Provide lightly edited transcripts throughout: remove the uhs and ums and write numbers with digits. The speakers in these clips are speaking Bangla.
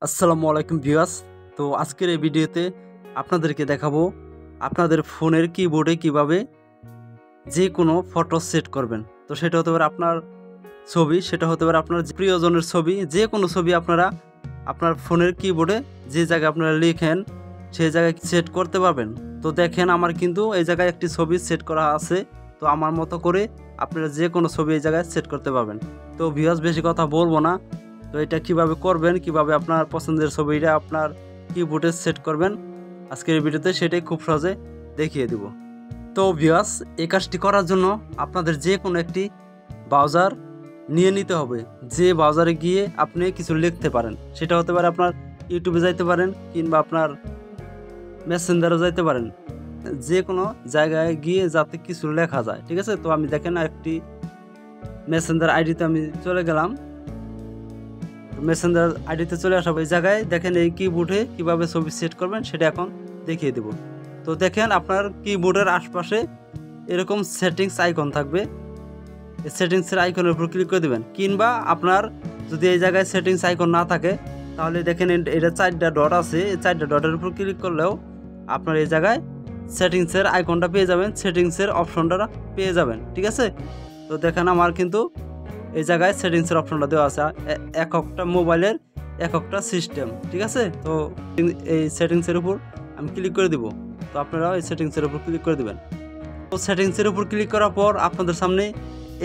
আসসালামু আলাইকুম ভিউয়ার্স। তো আজকের এই ভিডিওতে আপনাদেরকে দেখাবো আপনাদের ফোনের কিবোর্ডে কিভাবে যে কোনো ফটো সেট করবেন। তো সেটা হতে পারে আপনার ছবি, সেটা হতে পারে আপনার প্রিয়জনের ছবি, যে কোনো ছবি আপনারা আপনার ফোনের কিবোর্ডে যে জায়গায় আপনারা লিখেন সেই জায়গায় সেট করতে পারবেন। তো দেখেন আমার কিন্তু এই জায়গায় একটি ছবি সেট করা আছে। তো আমার মতো করে আপনারা যে কোনো ছবি এই জায়গায় সেট করতে পারবেন। তো ভিউয়ার্স বেশি কথা বলবো না। তো এটা কিভাবে করবেন, কিভাবে আপনার পছন্দের ছবিটা আপনার কিবোর্ডে সেট করবেন, আজকের ভিডিওতে সেটাই খুব সহজে দেখিয়ে দিব। তো ভিউয়ার্স এই কাজটি করার জন্য আপনাদের যে কোনো একটি ব্রাউজার নিয়ে নিতে হবে। যে ব্রাউজারে গিয়ে আপনি কিছু লিখতে পারেন, সেটা হতে পারে আপনার ইউটিউবে যাইতে পারেন কিংবা আপনার মেসেঞ্জারে যাইতে পারেন, যে কোনো জায়গায় গিয়ে যাতে কিছু লেখা যায়। ঠিক আছে, তো আমি দেখেন একটি মেসেঞ্জার আইডিতে আমি চলে গেলাম। মেসেঞ্জার আইডিতে চলে আসা এই জায়গায় দেখেন এই কিবোর্ডে কিভাবে ছবি সেট করবেন সেটা এখন দেখিয়ে দেব। তো দেখেন আপনার কিবোর্ডের আশপাশে এরকম সেটিংস আইকন থাকবে, এই সেটিংসের আইকনের উপর ক্লিক করে দেবেন। কিংবা আপনার যদি এই জায়গায় সেটিংস আইকন না থাকে তাহলে দেখেন এটা 4টা ডট আছে, এই 4টা ডটের উপর ক্লিক করলেও আপনার এই জায়গায় সেটিংসের আইকনটা পেয়ে যাবেন, সেটিংসের অপশনটা পেয়ে যাবেন। ঠিক আছে, তো দেখেন আমার কিন্তু এই জায়গায় সেটিংসের অপশনটা দেওয়া আছে, এক একটা মোবাইলের এক একটা সিস্টেম। ঠিক আছে, তো এই সেটিংসের উপর আমি ক্লিক করে দিব। তো আপনারাও এই সেটিংসের উপর ক্লিক করে দিবেন। তো সেটিংসের উপর ক্লিক করার পর আপনাদের সামনে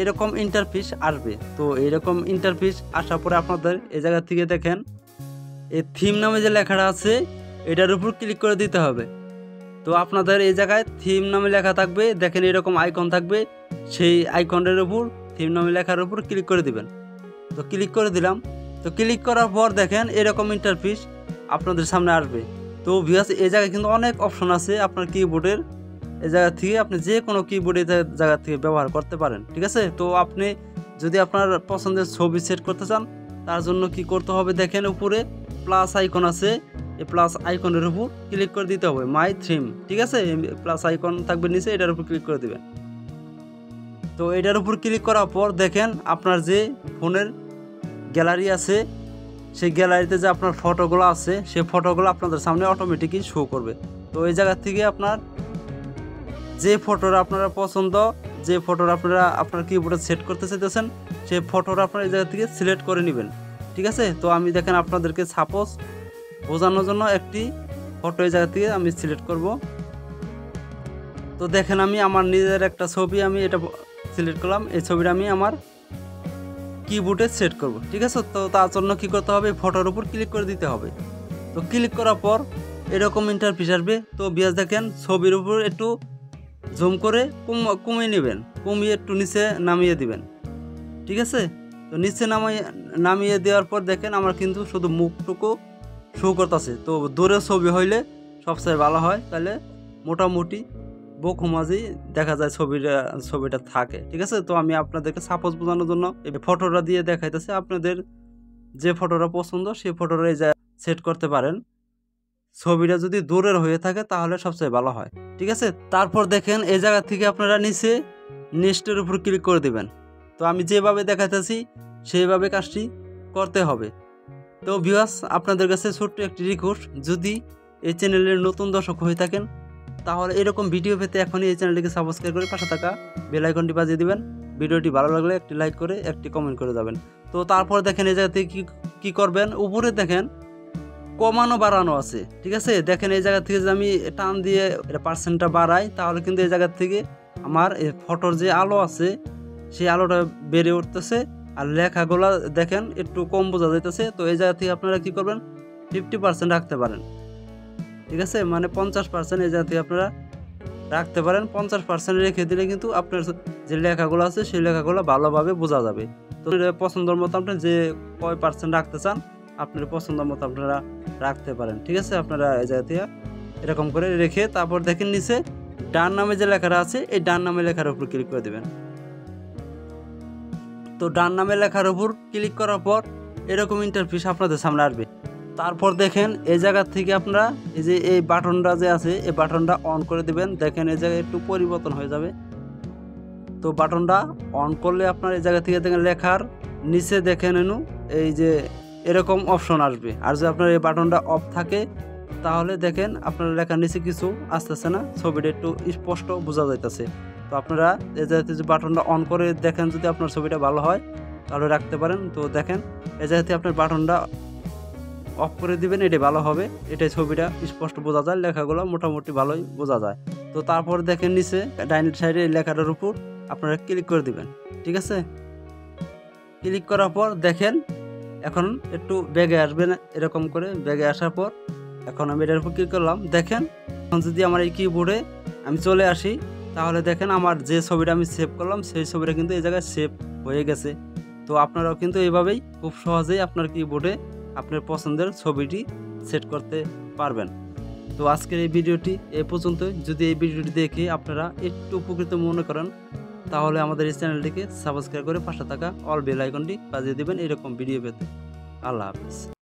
এরকম ইন্টারফেস আসবে। তো এরকম ইন্টারফেস আসার পরে আপনাদের এই জায়গা থেকে দেখেন এই থিম নামে যে লেখাটা আছে এটার উপর ক্লিক করে দিতে হবে। তো আপনাদের এই জায়গায় থিম নামে লেখা থাকবে, দেখেন এরকম আইকন থাকবে, সেই আইকনের উপর থিম নামে লেখার উপর ক্লিক করে দিবেন। তো ক্লিক করে দিলাম। তো ক্লিক করার পর দেখেন এরকম ইন্টারফেস আপনাদের সামনে আসবে। তো ভিউয়ার্স এই জায়গায় কিন্তু অনেক অপশন আছে আপনার কিবোর্ডের, এই জায়গা থেকে আপনি যে কোনো কিবোর্ডের জায়গা থেকে ব্যবহার করতে পারেন। ঠিক আছে, তো আপনি যদি আপনার পছন্দের ছবি সেট করতে চান তার জন্য কি করতে হবে, দেখেন উপরে প্লাস আইকন আছে, এই প্লাস আইকনের উপর ক্লিক করে দিতে হবে, মাই থিম। ঠিক আছে, প্লাস আইকন থাকবে নিচে, এটার উপর ক্লিক করে দিবেন। তো এটার উপর ক্লিক করার পর দেখেন আপনার যে ফোনের গ্যালারি আছে সেই গ্যালারিতে যে আপনার ফটোগুলো আছে সেই ফটোগুলো আপনাদের সামনে অটোমেটিকই শো করবে। তো এই জায়গা থেকে আপনার যে ফটোটা আপনারা পছন্দ, যে ফটোটা আপনারা আপনার কিবোর্ডে সেট করতে চাইতেছেন সেই ফটোটা আপনারা এই জায়গা থেকে সিলেক্ট করে নেবেন। ঠিক আছে, তো আমি দেখেন আপনাদেরকে সাপোজ বোঝানোর জন্য একটি ফটো এই জায়গা থেকে আমি সিলেক্ট করব। তো দেখেন আমি আমার নিজের একটা ছবি আমি এটা সিলেক্ট করলাম, এই ছবিটা আমি আমার কিবোর্ডে সেট করব। ঠিক আছে, তো তার জন্য কি করতে হবে, ফটোর উপর ক্লিক করে দিতে হবে। তো ক্লিক করার পর এরকম ইন্টারফেস আসবে। তো বিয়াস দেখেন ছবির উপর একটু জুম করে কমিয়ে নেবেন, কমিয়ে একটু নিচে নামিয়ে দিবেন। ঠিক আছে, তো নিচে নামিয়ে দেওয়ার পর দেখেন আমার কিন্তু শুধু মুখটুকু শো করতেছে। তো দূরে ছবি হইলে সবচেয়ে ভালো হয়, তাহলে মোটামুটি বকুমাজি দেখা যায় ছবিটা থাকে। ঠিক আছে, তো আমি আপনাদেরকে সাপোজ বোঝানোর জন্য এই ফটোটা দিয়ে দেখাইতেছে। আপনাদের যে ফটোটা পছন্দ সেই ফটোটা এই জায়গায় সেট করতে পারেন। ছবিটা যদি দূরের হয়ে থাকে তাহলে সবচেয়ে ভালো হয়। ঠিক আছে, তারপর দেখেন এই জায়গা থেকে আপনারা নিচে নেক্সটের উপর ক্লিক করে দিবেন। তো আমি যেভাবে দেখাইতেছি সেইভাবে কাজটি করতে হবে। তো ভিউয়ার্স আপনাদের কাছে ছোট্ট একটি রিকোয়েস্ট, যদি এই চ্যানেলের নতুন দর্শক হয়ে থাকেন তাহলে এরকম ভিডিও পেতে এখনই এই চ্যানেলটিকে সাবস্ক্রাইব করে পাশে থাকা বেল আইকনটি বাজিয়ে দিবেন। ভিডিওটি ভালো লাগলে একটি লাইক করে একটি কমেন্ট করে যাবেন। তো তারপর দেখেন এই জায়গা থেকে কি করবেন, উপরে দেখেন কমানো বাড়ানো আছে। ঠিক আছে, দেখেন এই জায়গা থেকে যদি আমি টান দিয়ে এটা পার্সেন্টটা বাড়াই তাহলে কিন্তু এই জায়গা থেকে আমার এই ফটোর যে আলো আছে সেই আলোটা বেড়ে উঠতেছে, আর লেখাগুলো দেখেন একটু কম বোঝা যাইতেছে। তো এই জায়গা থেকে আপনারা কি করবেন, 50% রাখতে পারেন। ঠিক আছে, মানে 50% এই জায়গা থেকে আপনারা রাখতে পারেন। 50% রেখে দিলে কিন্তু আপনার যে লেখাগুলো আছে সেই লেখাগুলো ভালোভাবে বোঝা যাবে। তো পছন্দের মতো আপনি যে কয় পার্সেন্ট রাখতে চান আপনার পছন্দের মতো আপনারা রাখতে পারেন। ঠিক আছে, আপনারা এই জায়গা থেকে এরকম করে রেখে তারপর দেখেন নিচে ডান নামে যে লেখাটা আছে এই ডান নামে লেখার উপর ক্লিক করে দেবেন। তো ডান নামে লেখার উপর ক্লিক করার পর এরকম ইন্টারফেস আপনাদের সামনে আসবে। তারপর দেখেন এই জায়গা থেকে আপনারা এই যে এই বাটনটা যে আছে এই বাটনটা অন করে দিবেন। দেখেন এই জায়গায় একটু পরিবর্তন হয়ে যাবে। তো বাটনটা অন করলে আপনার এই জায়গা থেকে দেখেন লেখার নিচে দেখেন এই যে এরকম অপশন আসবে। আর যদি আপনার এই বাটনটা অফ থাকে তাহলে দেখেন আপনার লেখার নিচে কিছু আসতেছে না, ছবিটা একটু স্পষ্ট বোঝা যাইতেছে। তো আপনারা এই জাতীয় যে বাটনটা অন করে দেখেন, যদি আপনার ছবিটা ভালো হয় তাহলে রাখতে পারেন। তো দেখেন এই জাতীয় আপনার বাটনটা অফ করে দিবেন, এটাই ভালো হবে। এটাই ছবিটা স্পষ্ট বোঝা যায়, লেখাগুলো মোটামুটি ভালোই বোঝা যায়। তো তারপর দেখেন নিচে ডাইন সাইডে এই লেখাটার উপর আপনারা ক্লিক করে দিবেন, ঠিক আছে। ক্লিক করার পর দেখেন এখন একটু ব্যাগে আসবে না, এরকম করে ব্যাগে আসার পর এখন আমি এটার উপর ক্লিক করলাম। দেখেন এখন যদি আমার এই কিবোর্ডে আমি চলে আসি তাহলে দেখেন আমার যে ছবিটা আমি সেভ করলাম সেই ছবিটা কিন্তু এই জায়গায় সেভ হয়ে গেছে। তো আপনারাও কিন্তু এইভাবেই খুব সহজেই আপনার কিবোর্ডে আপনার পছন্দের ছবিটি সেট করতে পারবেন। তো আজকের এই ভিডিওটি এ পর্যন্তই। যদি এই ভিডিওটি দেখে আপনারা একটু উপকৃত মনে করেন তাহলে আমাদের এই চ্যানেলটিকে সাবস্ক্রাইব করে পাশে থাকা অল বেল আইকনটি বাজিয়ে দিবেন এরকম ভিডিও পেতে। আল্লাহ হাফেজ।